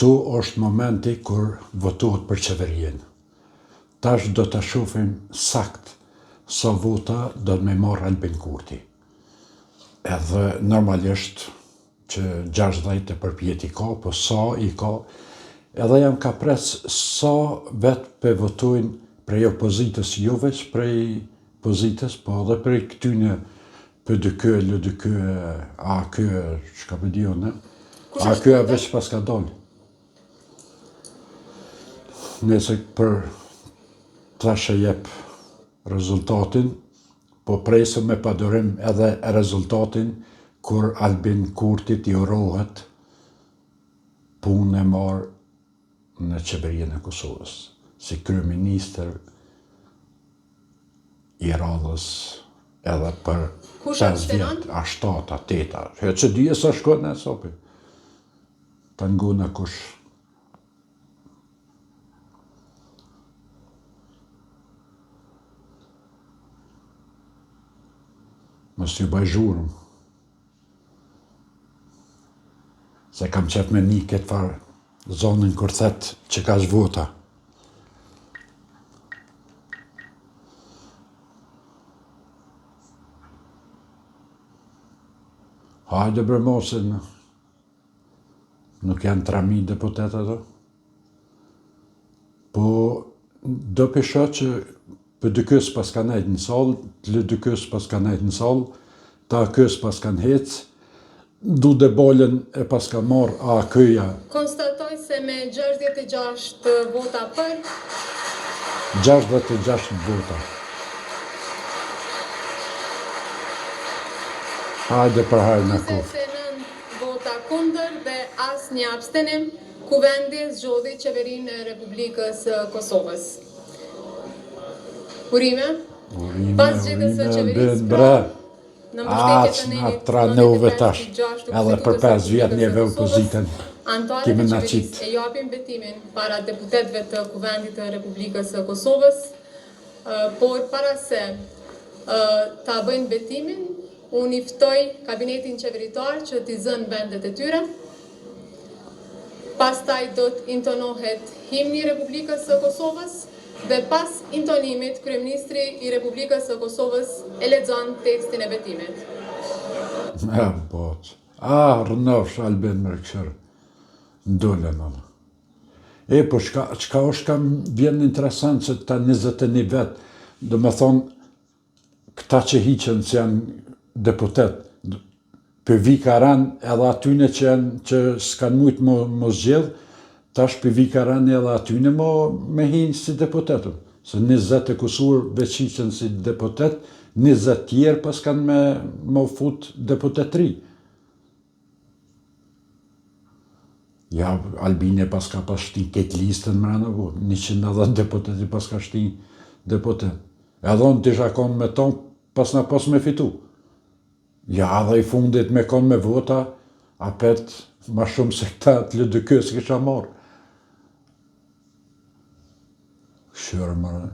Këtu është momenti kur votohet për qeverin. Tash do të shohim sakt sa vota do të me marrë Albin Kurti. Edhe normalisht që 60 e përpjeti ka, po sa i ka, edhe jam ka pres sa vetë për votojnë prej opozitës, jo veç prej pozitës, po edhe prej këtyne PDK, LDK, AK, çka për dione, AK e veç pas ka dollë. Nëse për tash e jep rezultatin, po presëm me padurim edhe rezultatin kur Albin Kurtit i urohet punë e marë në qeverinë e Kosovës, si kryeministër i radhës edhe për 5 vjetë, a 7, a 8, a që dhije sa shkon e sopi. Të nguna kush. Mos t'ju bëj zhurmë. Se kam qef me një këtë farë zonën kur thet që ka vota. Hajde bre mosin, nuk janë 3.000 deputet ato. Po do pisha që PDK-s pas ka nejtë në salë, LDK-s pas ka nejtë në salë, AK-s pas kanë hecë, du dhe bolën e pas ka marë AK-ja. Konstatoj se me 66 vota për. 66 vota. Hajde për hajde në kufë. 29 vota kundër dhe as një abstenim, kuvendi zgjodhi qeverinë e Republikës Kosovës. Urime? Pas gjithës së qeverisë pra, në mbështetje të tra nëve tash, edhe për 5 vjetë njeve opozitën, kime në qitë. E japim betimin para deputetve të kuvendit të Republikës Kosovës, por para se ta bëjnë betimin, unë i ftoj kabinetin qeveritar që t'i zënë vendet e tyre. Pastaj do të intonohet himni i Republikës së Kosovës dhe pas intonimit kryeministri i Republikës së Kosovës e lexon tekstin e betimit. Rënofsh Albin më rëkshërë. Ndole më. Po qka është kam vjen interesant që ta 21 vetë, do me thonë, këta që hiqen që janë deputet, për vikaran edhe atyne që s'kan mujtë më zgjedhë, tash për vikaran edhe atyne me hinë si deputetëm. Se 20 e kusur veç hiqen si deputet, 20 tjerë pas kanë me fut deputetri. Ja, Albine pas ka pas shti këtë listën mrena, 110 deputeti pas ka shti deputet. Edhe unë t'isha konë me tonë, pas na pas me fitu. Ja, dhe i fundit me konë me vota, apet ma shumë se këta të LDK-s kisha marë. Shërë mërë,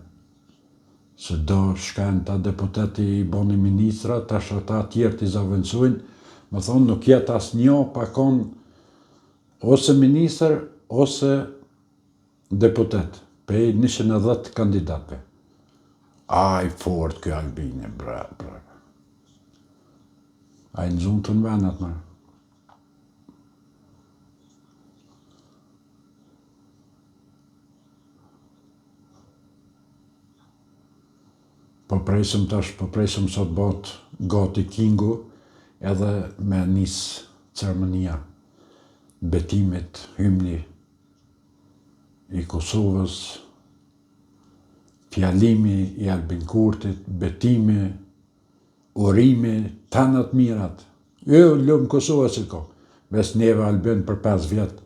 se do shkajnë ta deputeti i boni ministra, tash ata tjerë t'i zavëndsujnë, më thonë nuk jetë as njo pa konë ose minister, ose deputet, pej 110 kandidatve. I fort kjo Albine, bra. A i nëzunë të në venat mërë. Po presëm sot bot gati Kingu edhe me nisë ceremonia betimit hymni i Kosovës, fjalimi i Albin Kurtit, betimi, urimi, tanët mirat. Lëmë Kosovës që ka. Ves neve Albin për 5 vjetë,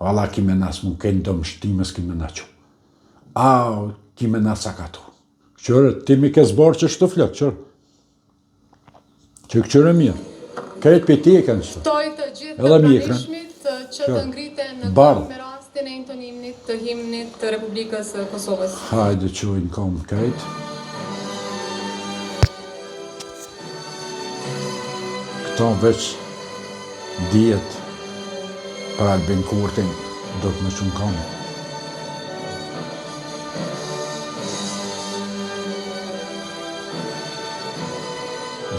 Allah kime nasë më kënë dëmë shtimës kime na që. Kime nasë akatu. Qërë, ti mi ke zbarë që shtë flëk, qërë. Që këqërë mirë. Krejt për ti e kanë shtë. Ftoj të gjithë të pranishmit që të ngrite në kom me rastin e intonimit të himnit të Republikës Kosovës. Hajde qojnë kom krejt. Këto veç djetë për Albin Kurtin, do të më shumë kam.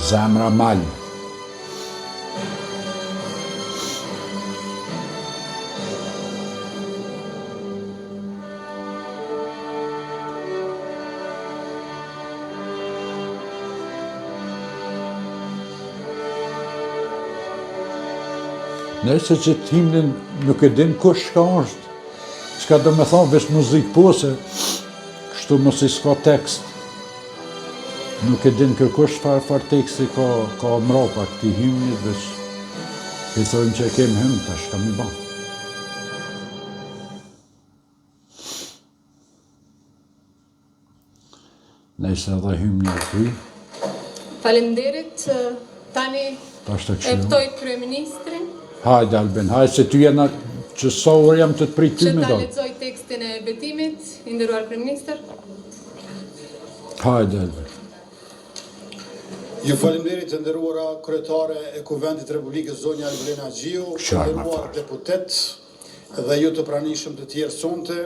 Zemra mal. Nëse që të himnin nuk e din kush shka është, çka do me thonë vesh muzikë po se kështu mos i s'ka tekst. Nuk e din kërkush far teksti ka mrapa këti himnit, veç i thojmë që e kemë hymn tash, kam i ban. Nëse edhe hymni e ty, Faleminderit, tani tash të e këshilu. ftoj kryeministrin Hajde Albin, hajde se ty jena që sa orë jam të të prit ty që me ta do. lexoj tekstin e betimit, i nderuar kryeministër. Hajde Albin. Ju falemnderit të nderuara kryetare e Kuvendit Republikës zonja Albrena Gjiu, të Qarë më nderuar farë. deputet dhe ju të pranishëm të tjerë sonte,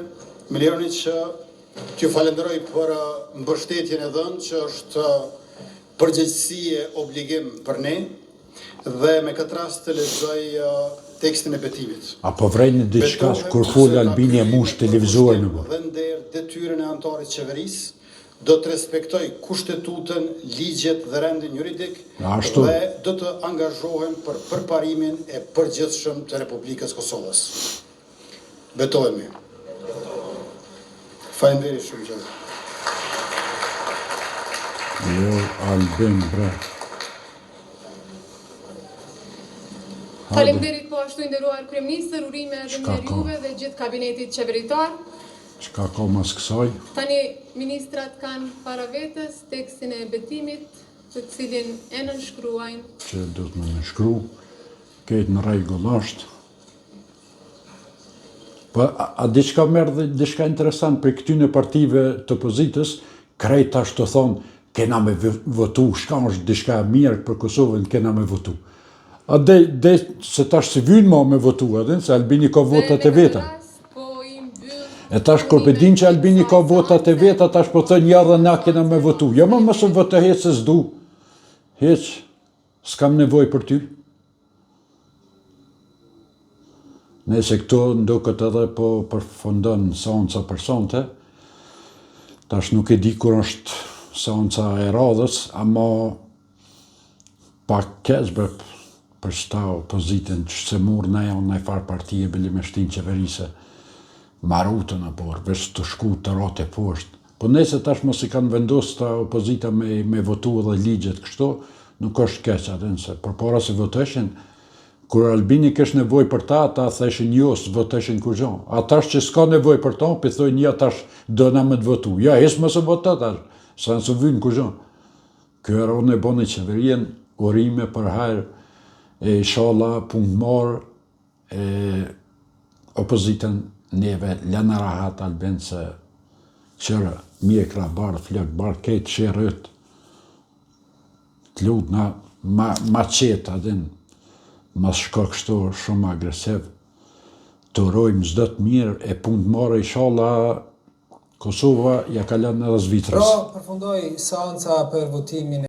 më lironi që t'ju falenderoj për mbështetjen e dhënë që është përgjegjësi e obligim për ne dhe me këtë rast të lexoj tekstin e betimit. Apo vrejnë diçka kur fol Albini e mush televizor në bo. Dhe nder detyrën e anëtarit qeverisë, do të respektoj kushtetutën, ligjet dhe rendin juridik Ashtu. dhe do të angazhohem për përparimin e përgjithshëm të Republikës Kosovës. Betohemi. Faleminderit shumë që. Jo, Albin, bre. Faleminderit po ashtu i nderuar kryeministër, urime edhe Çka mirë ka? juve dhe gjithë kabinetit qeveritar. Çka ka mas kësaj? Tani ministrat kanë para vetës tekstin e betimit, të cilin e nënshkruajnë. Që do të më nënshkru, këtë në rregull është. Po, a diçka merë dhe diçka interesant për këtyne partive të opozitës, krejt tash të thonë, kena me votu, shka është diçka mirë për Kosovën, kena me votu. A de se tash si vynë ma me votu, adin, se Albini ka votat e veta. E tash kur për din që Albini ka votat e veta, tash po thënë ja dhe na kena me votu. Jo ma mësë votë heq se s'du. Heq, s'kam nevoj për ty. Nëse këto ndokët edhe po përfundon seanca për sonte, tash nuk e di kur është seanca e radhës, ama pak keqbe për shta opozitën që se murë ne janë në farë partije bëli me shtin qeverise, marutën e por, veç të shku të rate poshtë. Po nëse tash mos i kanë vendosë ta opozita me votu edhe ligjet kështu, nuk është keq atë se për para se voteshin, kur Albini kesh nevoj për ta, ta theshin jo, së voteshin kur gjo. A tash që s'ka nevoj për ta, pëthojnë ja tash do na me të votu. Ja, hisë mësë vota tash, sa nësë vynë kur gjo. Kjo era unë e boni qeverien, urime për hajrë, e inshallah punë marë, opozitën neve, lëna rahat Albin se qërë, mjekra barë, flëk barë, kejtë shërët, të lutë na, ma qetë adin, mas shko kështu shumë agresiv, të urojmë çdo të mirë e punë të marë, inshallah Kosova ja ka lënë edhe Zvicrës. Pra, përfundoi seanca për votimin